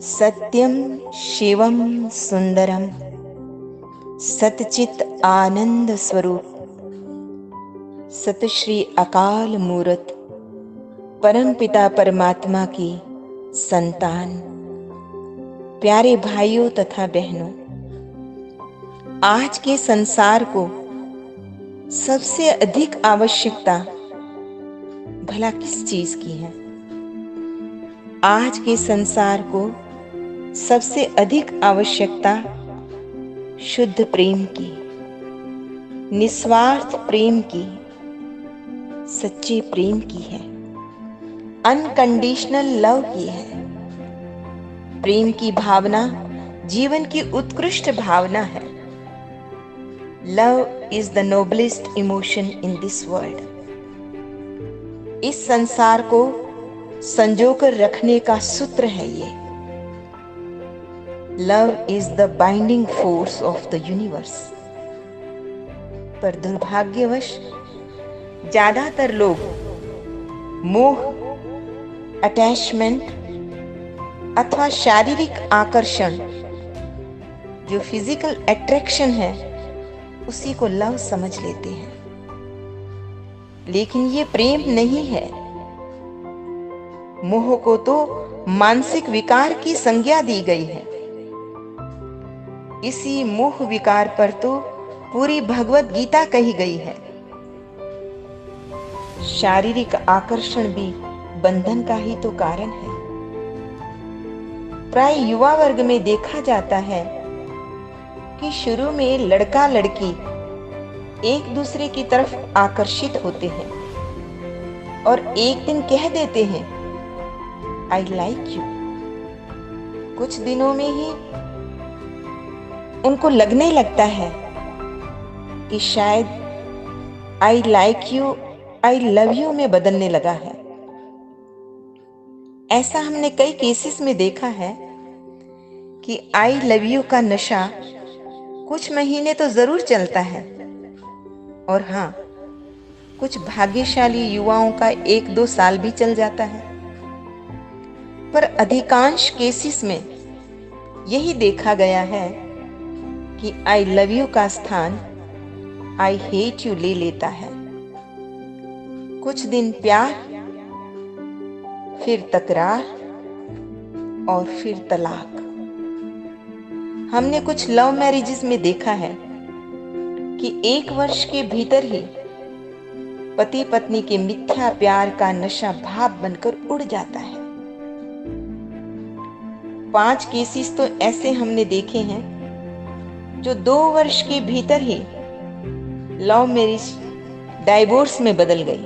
सत्यम शिवम सुंदरम सतचित आनंद स्वरूप सतश्री अकाल मूरत परम पिता परमात्मा की संतान, प्यारे भाइयों तथा बहनों, आज के संसार को सबसे अधिक आवश्यकता भला किस चीज की है? आज के संसार को सबसे अधिक आवश्यकता शुद्ध प्रेम की, निस्वार्थ प्रेम की, सच्चे प्रेम की है, अनकंडीशनल लव की है। प्रेम की भावना जीवन की उत्कृष्ट भावना है। Love is the noblest emotion in this world. इस संसार को संजोकर रखने का सूत्र है ये। Love is the binding force of the universe. पर दुर्भाग्यवश ज्यादातर लोग मोह, अटैचमेंट अथवा शारीरिक आकर्षण, जो फिजिकल अट्रैक्शन है, उसी को लव समझ लेते हैं। लेकिन ये प्रेम नहीं है। मोह को तो मानसिक विकार की संज्ञा दी गई है। इसी मोह विकार पर तो पूरी भगवत गीता कही गई है। शारीरिक आकर्षण भी बंधन का ही तो कारण है। प्राय युवा वर्ग में देखा जाता है कि शुरू में लड़का लड़की एक दूसरे की तरफ आकर्षित होते हैं और एक दिन कह देते हैं आई लाइक यू। कुछ दिनों में ही उनको लगने लगता है कि शायद I like you I love you में बदलने लगा है। ऐसा हमने कई केसेस में देखा है कि आई लव यू का नशा कुछ महीने तो जरूर चलता है, और हाँ, कुछ भाग्यशाली युवाओं का 1-2 साल भी चल जाता है। पर अधिकांश केसेस में यही देखा गया है कि आई लव यू का स्थान आई हेट यू ले लेता है। कुछ दिन प्यार, फिर तकरार और फिर तलाक। हमने कुछ लव मैरिजेस में देखा है कि 1 वर्ष के भीतर ही पति पत्नी के मिथ्या प्यार का नशा भाप बनकर उड़ जाता है। 5 केसेस तो ऐसे हमने देखे हैं जो 2 वर्ष के भीतर ही लव मैरिज डाइवोर्स में बदल गई।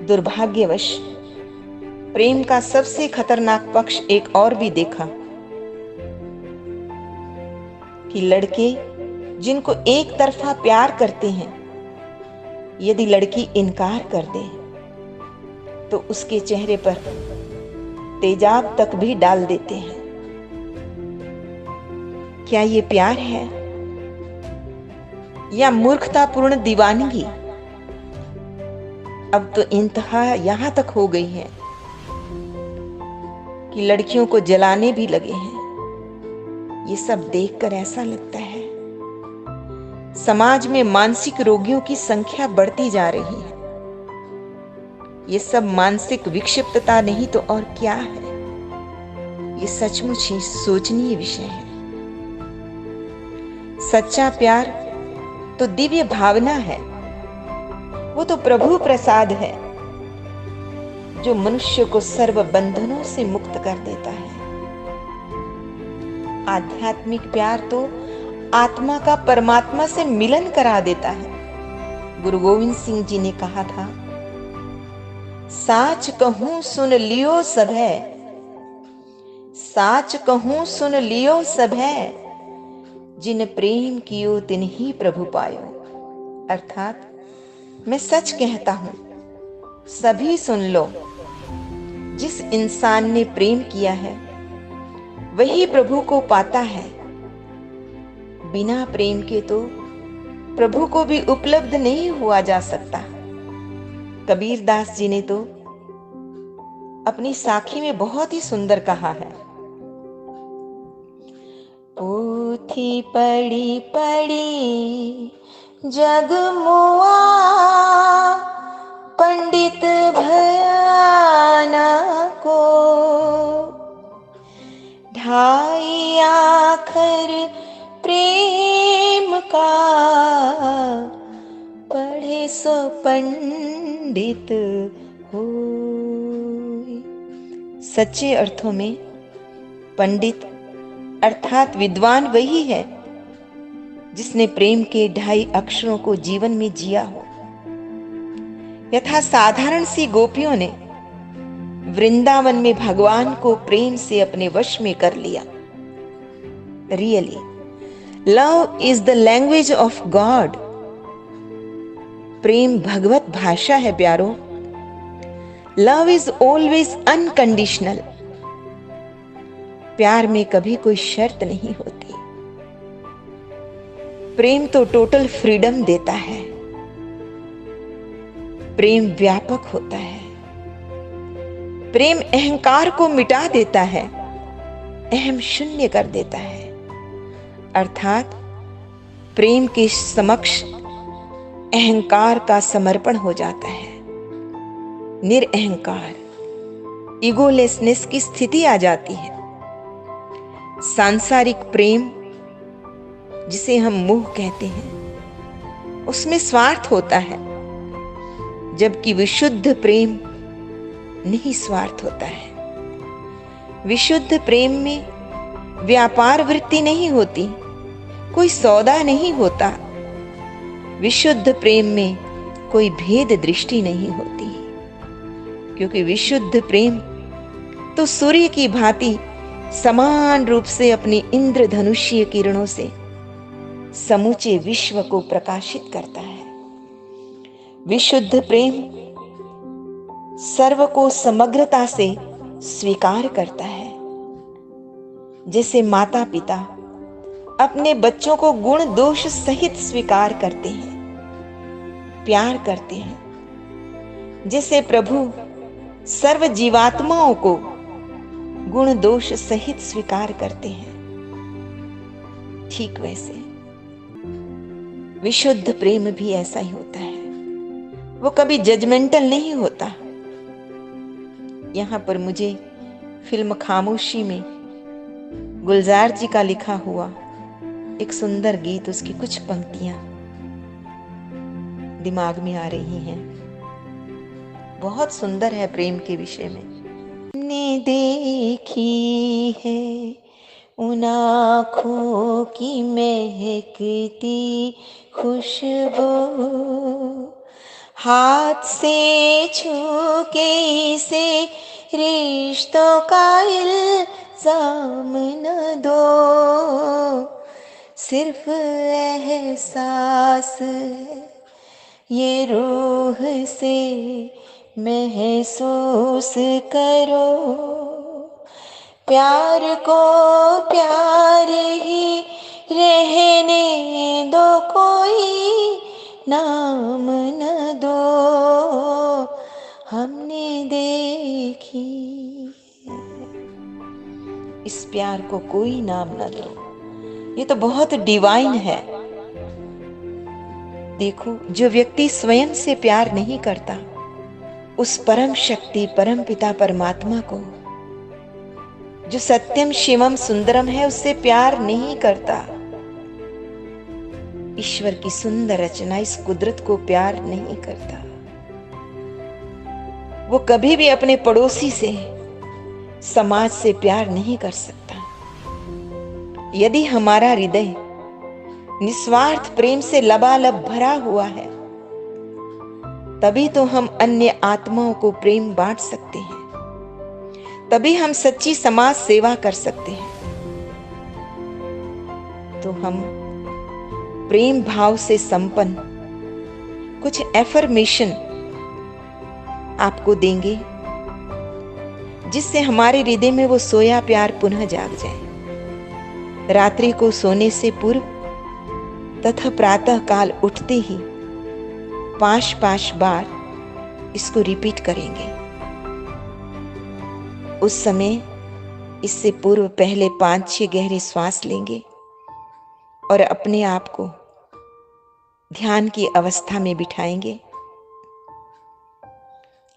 दुर्भाग्यवश प्रेम का सबसे खतरनाक पक्ष एक और भी देखा कि लड़के जिनको एक तरफा प्यार करते हैं, यदि लड़की इनकार कर दे तो उसके चेहरे पर तेजाब तक भी डाल देते हैं। क्या ये प्यार है या मूर्खतापूर्ण दीवानगी? अब तो इंतहा यहां तक हो गई है कि लड़कियों को जलाने भी लगे हैं। ये सब देखकर ऐसा लगता है समाज में मानसिक रोगियों की संख्या बढ़ती जा रही है। ये सब मानसिक विक्षिप्तता नहीं तो और क्या है? ये सचमुच ही सोचनीय विषय है। सच्चा प्यार तो दिव्य भावना है। वो तो प्रभु प्रसाद है जो मनुष्य को सर्व बंधनों से मुक्त कर देता है। आध्यात्मिक प्यार तो आत्मा का परमात्मा से मिलन करा देता है। गुरु गोविंद सिंह जी ने कहा था, साच कहूं सुन लियो सभै, साच कहूं सुन लियो सभै, जिन प्रेम कियो तिन्ही प्रभु पायो। अर्थात मैं सच कहता हूं, सभी सुन लो, जिस इंसान ने प्रेम किया है वही प्रभु को पाता है। बिना प्रेम के तो प्रभु को भी उपलब्ध नहीं हुआ जा सकता। कबीर दास जी ने तो अपनी साखी में बहुत ही सुंदर कहा है। पोथी पड़ी पड़ी जग मुआ, पंडित भया न को। ढाई आखर प्रेम का, पढ़े सो पंडित होय। सच्चे अर्थों में पंडित अर्थात विद्वान वही है जिसने प्रेम के 2.5 अक्षरों को जीवन में जिया हो। यथा साधारण सी गोपियों ने वृंदावन में भगवान को प्रेम से अपने वश में कर लिया। Really love is the language of God. प्रेम भगवत भाषा है प्यारो। Love is always unconditional. प्यार में कभी कोई शर्त नहीं होती। प्रेम तो टोटल फ्रीडम देता है। प्रेम व्यापक होता है। प्रेम अहंकार को मिटा देता है, अहम शून्य कर देता है। अर्थात प्रेम के समक्ष अहंकार का समर्पण हो जाता है। निरअहंकार, ईगोलेसनेस की स्थिति आ जाती है। सांसारिक प्रेम जिसे हम मोह कहते हैं, उसमें स्वार्थ होता है, जबकि विशुद्ध प्रेम निस्वार्थ होता है। विशुद्ध प्रेम में व्यापार वृत्ति नहीं होती, कोई सौदा नहीं होता। विशुद्ध प्रेम में कोई भेद दृष्टि नहीं होती, क्योंकि विशुद्ध प्रेम तो सूर्य की भांति समान रूप से अपनी इंद्रधनुषीय किरणों से समूचे विश्व को प्रकाशित करता है। विशुद्ध प्रेम सर्व को समग्रता से स्वीकार करता है। जैसे माता पिता अपने बच्चों को गुण दोष सहित स्वीकार करते हैं, प्यार करते हैं, जैसे प्रभु सर्व जीवात्माओं को गुण दोष सहित स्वीकार करते हैं, ठीक वैसे विशुद्ध प्रेम भी ऐसा ही होता है। वो कभी जजमेंटल नहीं होता। यहां पर मुझे फिल्म खामोशी में गुलजार जी का लिखा हुआ एक सुंदर गीत, उसकी कुछ पंक्तियां दिमाग में आ रही हैं। बहुत सुंदर है प्रेम के विषय में। ने देखी है उन आँखों की महकती खुशबू, हाथ से छू के इसे रिश्तों का इल्जाम न दो। सिर्फ एहसास ये रूह से महसूस करो, प्यार को प्यार ही रहने दो, कोई नाम न दो। हमने देखी इस प्यार को कोई नाम न दो। ये तो बहुत डिवाइन है। देखो, जो व्यक्ति स्वयं से प्यार नहीं करता, उस परम शक्ति परम पिता परमात्मा को, जो सत्यम शिवम सुंदरम है, उससे प्यार नहीं करता। ईश्वर की सुंदर रचना, इस कुदरत को प्यार नहीं करता। वो कभी भी अपने पड़ोसी से, समाज से प्यार नहीं कर सकता। यदि हमारा हृदय निस्वार्थ प्रेम से लबालब भरा हुआ है, तभी तो हम अन्य आत्माओं को प्रेम बांट सकते हैं, तभी हम सच्ची समाज सेवा कर सकते हैं। तो हम प्रेम भाव से संपन्न कुछ एफर्मेशन आपको देंगे, जिससे हमारे हृदय में वो सोया प्यार पुनः जाग जाए। रात्रि को सोने से पूर्व तथा प्रातः काल उठते ही 5-5 बार इसको रिपीट करेंगे। उस समय इससे पूर्व पहले 5-6 गहरे श्वास लेंगे और अपने आप को ध्यान की अवस्था में बिठाएंगे।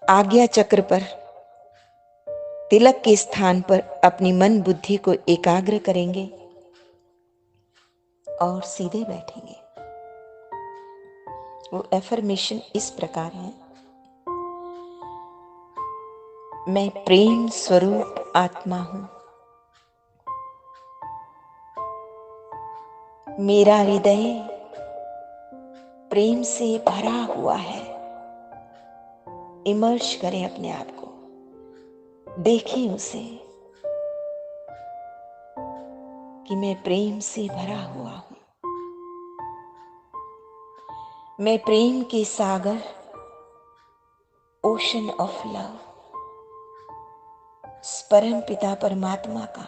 आज्ञा चक्र पर तिलक के स्थान पर अपनी मन बुद्धि को एकाग्र करेंगे और सीधे बैठेंगे। वो एफर्मेशन इस प्रकार है, मैं प्रेम स्वरूप आत्मा हूं, मेरा हृदय प्रेम से भरा हुआ है। इमर्ज करें अपने आप को, देखें उसे कि मैं प्रेम से भरा हुआ हूं। मैं प्रेम के सागर, ओशन ऑफ लव, परम पिता परमात्मा का,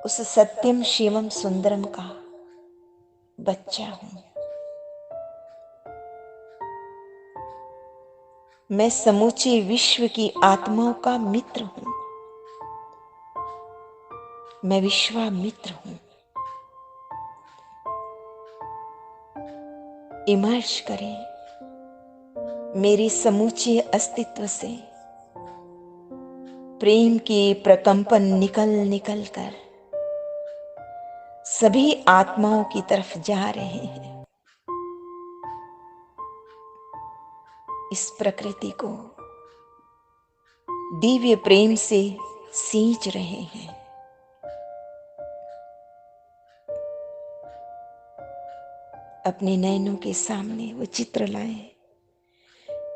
उस सत्यम शिवम सुंदरम का बच्चा हूं। मैं समूचे विश्व की आत्माओं का मित्र हूं। मैं विश्वामित्र हूं। इमर्ज करें मेरे समूचे अस्तित्व से प्रेम के प्रकंपन निकल निकल कर सभी आत्माओं की तरफ जा रहे हैं। इस प्रकृति को दिव्य प्रेम से सींच रहे हैं। अपने नयनों के सामने वो चित्र लाएं।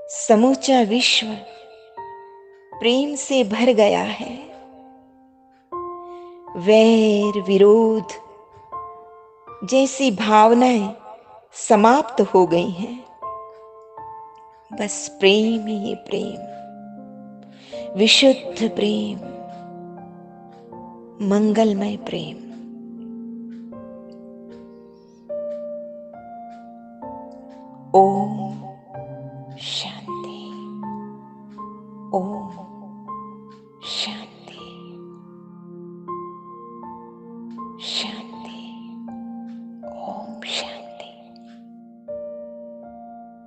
समूचा विश्व प्रेम से भर गया है। वैर विरोध जैसी भावनाएं समाप्त हो गई हैं। बस प्रेम ही प्रेम, विशुद्ध प्रेम, मंगलमय प्रेम। ओम शांति, ओम शांति।